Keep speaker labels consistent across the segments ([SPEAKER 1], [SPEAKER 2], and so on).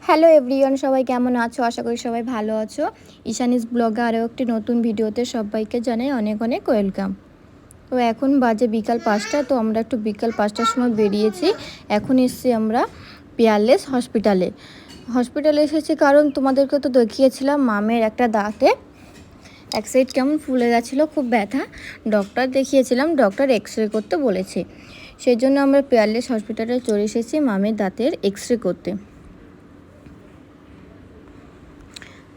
[SPEAKER 1] Hello everyone, সবাই কেমন আছো? আশা করি সবাই ভালো আছো। ঈশানীস ব্লগে আরও একটি নতুন ভিডিওতে সবাইকে জানাই অনেক অনেক ওয়েলকাম। তো এখন বাজে বিকাল 5টা। তো আমরা একটু বিকাল 5টার সময় বেরিয়েছি। এখন এসেছি আমরা পিয়ারলেস হসপিটালে এসেছি কারণ তোমাদেরকে তো দেখিয়েছিলাম মামের একটা দাঁতে এক সাইড কেমন ফুলে গেছিলো, খুব ব্যথা। ডক্টর দেখিয়েছিলাম, ডক্টর এক্সরে করতে বলেছে। সেই জন্য আমরা পিয়ারলেস হসপিটালে চলে এসেছি মামের দাঁতের এক্সরে করতে।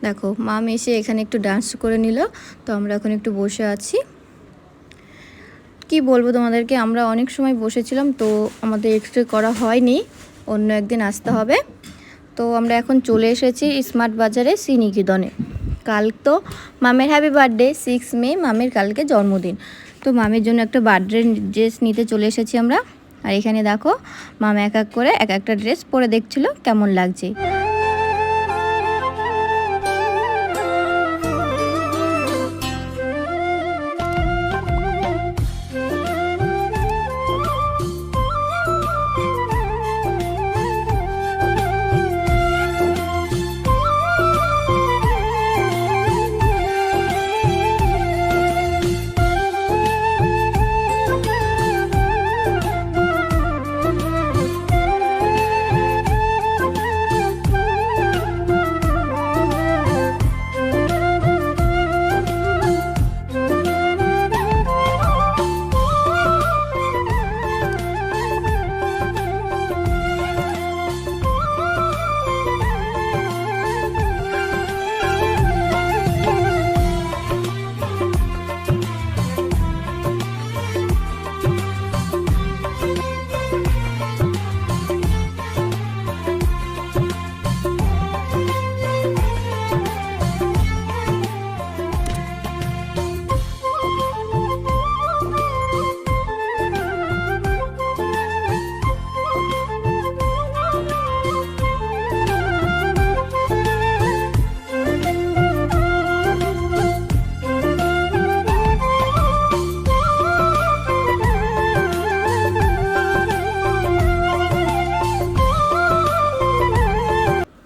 [SPEAKER 1] দেখো মাম এসে এখানে একটু ডান্স করে নিল। তো আমরা এখন একটু বসে আছি। কি বলবো তোমাদেরকে, আমরা অনেক সময় বসেছিলাম, তো আমাদের এক্সরে করা হয়নি, অন্য একদিন আসতে হবে। তো আমরা এখন চলে এসেছি স্মার্ট বাজারে শ্রীনিকেতনে। কাল তো মামের হ্যাপি বার্থডে, 6 মে মামের কালকে জন্মদিন। তো মামের জন্য একটা বার্থডে ড্রেস নিতে চলে এসেছি আমরা। আর এখানে দেখো মাম এক এক করে এক একটা ড্রেস পরে দেখছিল কেমন লাগছে।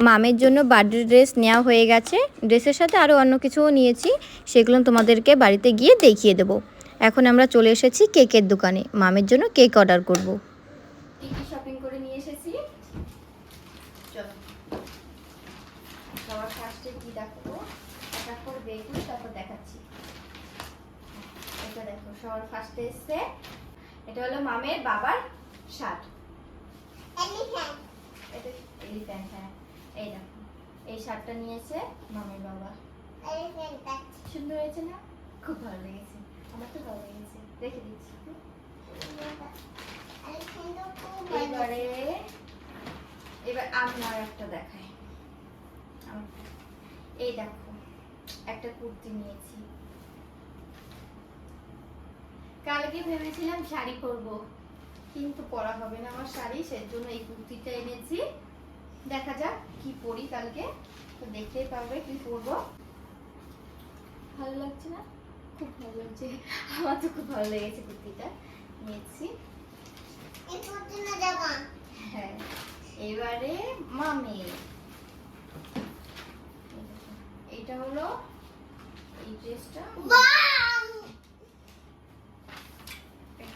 [SPEAKER 1] মামের জন্য বার্থডে ড্রেস নেওয়া হয়ে গেছে। ড্রেসের সাথে আরও অন্য কিছুও নিয়েছি, সেগুলো তোমাদেরকে বাড়িতে গিয়ে দেখিয়ে দেবো। এখন আমরা চলে এসেছি কেকের দোকানে, মামের জন্য কেক অর্ডার করব। কি কি শপিং করে নিয়ে এসেছি চলো। সবার ফার্স্টে কি দেখো, একটা করে দেখি, তারপর দেখাচ্ছি। এটা দেখো, সবার ফার্স্টে এসছে, এটা হলো মামের বাবার শার্ট। এটা এলিফ্যান্ট, হ্যাঁ। এই দেখো, এই শার্টটা নিয়েছে মামের বাবা। সুন্দর হয়েছে না? খুব ভালো লেগেছে, আমার তো ভালো লেগেছে, রেখে দিচ্ছি। এবার আমার একটা দেখাই। এই দেখো, একটা কুর্তি নিয়েছি। কালকে ভেবেছিলাম শাড়ি পরবো, কিন্তু পরা হবে না আমার শাড়ি, সেজন্য এই কুর্তিটা এনেছি। দেখা যাক কি পরি কালকে, তো দেখতেই পারবে কি পরবো। ভালো লাগছে না? খুব ভালো লাগছে, আমার তো খুব ভালো লেগেছে কুর্তিটা, নিয়েছি। হ্যাঁ, এবারে মামে এইটা হলো এই ড্রেসটা।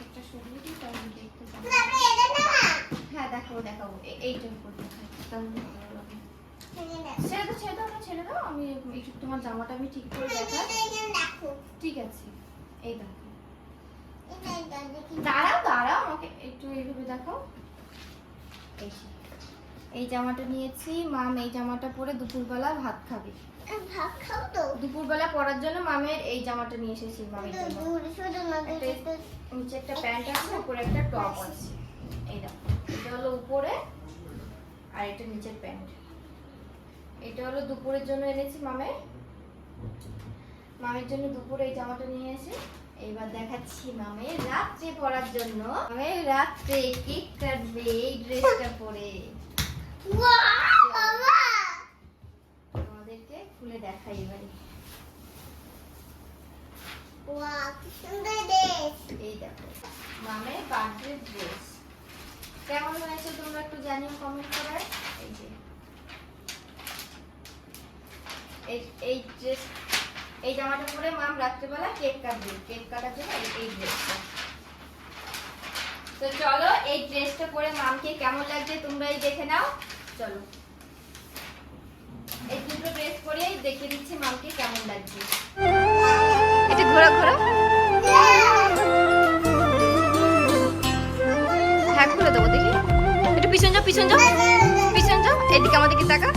[SPEAKER 1] একটা সরিয়ে দিই তাহলে দেখতে পাবো। হ্যাঁ দেখাবো দেখাবো, এইটার উপর দেখাই তাহলে ভালো লাগে। ছেড়ে দাও, আমি একটু তোমার জামাটা আমি ঠিক করে দেখাই। ঠিক আছে, এই দেখো। দাঁড়াও আমাকে একটু এইভাবে দেখাও। এই জামাটা নিয়েছি, মাম এই জামাটা পরে দুপুরবেলা ভাত খাবে। দুপুরবেলা পরার জন্য মামের এই জামাটা নিয়ে এসেছি মামের জন্য। নিচে একটা প্যান্ট আছে, উপরে একটা টপ আছে। এই দেখো, এটা হলো উপরে আর এটা নিচের প্যান্ট। এটা হলো দুপুরের জন্য এনেছি মামের জন্য দুপুরে এই জামাটা নিয়ে এসে। এইবার দেখাচ্ছি মামের রাত্রে পরার জন্য। মামের রাত্রে কেক কাটবে এই ড্রেসটা পরে। তোমাদেরকে খুলে দেখাই এবারে। এই দেখো মামের বার্থডে ড্রেস, কেমন হয়েছে তোমরা একটু জানিও কমেন্ট করে। এই যে এই ড্রেস, এই জামাটা পরে মাম রাত্রেবেলা কেক কাটবে, কেক কাটার জন্য এই ড্রেসটা। তো চলো এই ড্রেসটা পরে মামকে কেমন লাগছে তোমরাই দেখে নাও। চলো এই দুটো ড্রেস পরে দেখিয়ে দিচ্ছি মামকে কেমন লাগছে। এটা ঘোরা ঘোরা, হ্যাঁ খুলে দেবো দেখি। একটু পিছন যাও, পিছন যাও, পিছন যাও, এদিকে আমাদের কি তাকা।